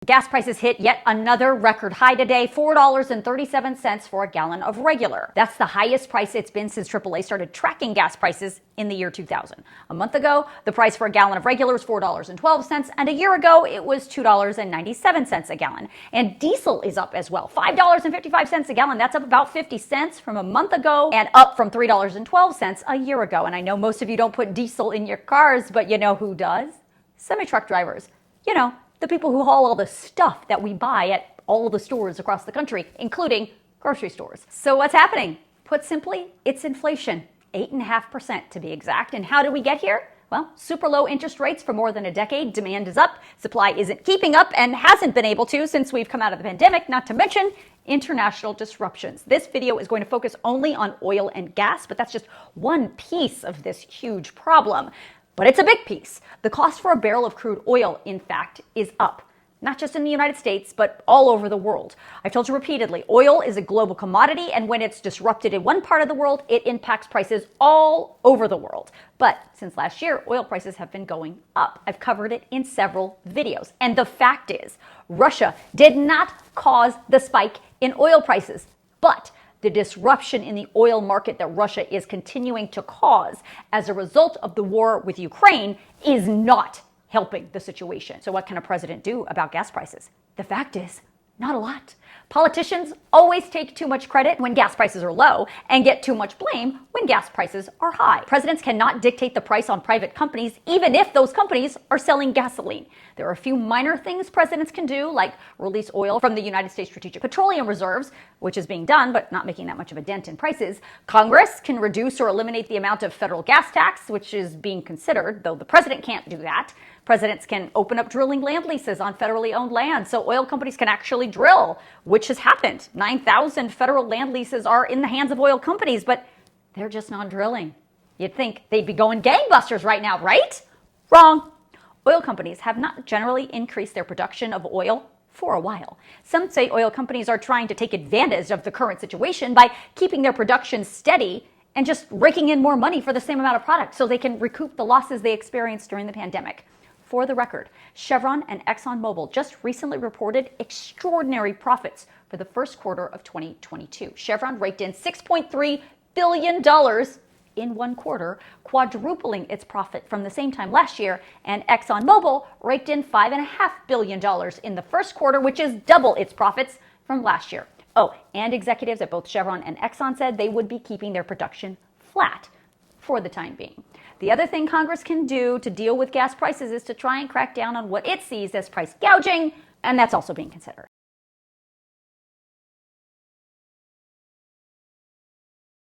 Gas prices hit yet another record high today, $4.37 for a gallon of regular. That's the highest price it's been since AAA started tracking gas prices in the year 2000. A month ago, the price for a gallon of regular was $4.12, and a year ago, it was $2.97 a gallon. And diesel is up as well, $5.55 a gallon. That's up about 50 cents from a month ago and up from $3.12 a year ago. And I know most of you don't put diesel in your cars, but you know who does? Semi-truck drivers. You know, the people who haul all the stuff that we buy at all the stores across the country, including grocery stores. So what's happening? Put simply, it's inflation. 8.5% to be exact. And how did we get here? Well, super low interest rates for more than a decade. Demand is up. Supply isn't keeping up and hasn't been able to since we've come out of the pandemic, not to mention international disruptions. This video is going to focus only on oil and gas, but that's just one piece of this huge problem. But it's a big piece. The cost for a barrel of crude oil, in fact, is up. Not just in the United States, but all over the world. I've told you repeatedly, oil is a global commodity, and when it's disrupted in one part of the world, it impacts prices all over the world. But since last year, oil prices have been going up. I've covered it in several videos. And the fact is, Russia did not cause the spike in oil prices, but the disruption in the oil market that Russia is continuing to cause as a result of the war with Ukraine is not helping the situation. So what can a president do about gas prices? The fact is, not a lot. Politicians always take too much credit when gas prices are low and get too much blame when gas prices are high. Presidents cannot dictate the price on private companies, even if those companies are selling gasoline. There are a few minor things presidents can do, like release oil from the United States Strategic Petroleum Reserves, which is being done, but not making that much of a dent in prices. Congress can reduce or eliminate the amount of federal gas tax, which is being considered, though the president can't do that. Presidents can open up drilling land leases on federally owned land so oil companies can actually drill, which has happened. 9,000 federal land leases are in the hands of oil companies, but they're just not drilling. You'd think they'd be going gangbusters right now, right? Wrong. Oil companies have not generally increased their production of oil for a while. Some say oil companies are trying to take advantage of the current situation by keeping their production steady and just raking in more money for the same amount of product so they can recoup the losses they experienced during the pandemic. For the record, Chevron and ExxonMobil just recently reported extraordinary profits for the first quarter of 2022. Chevron raked in $6.3 billion in one quarter, quadrupling its profit from the same time last year, and ExxonMobil raked in $5.5 billion in the first quarter, which is double its profits from last year. Oh, and executives at both Chevron and Exxon said they would be keeping their production flat for the time being. The other thing Congress can do to deal with gas prices is to try and crack down on what it sees as price gouging, and that's also being considered.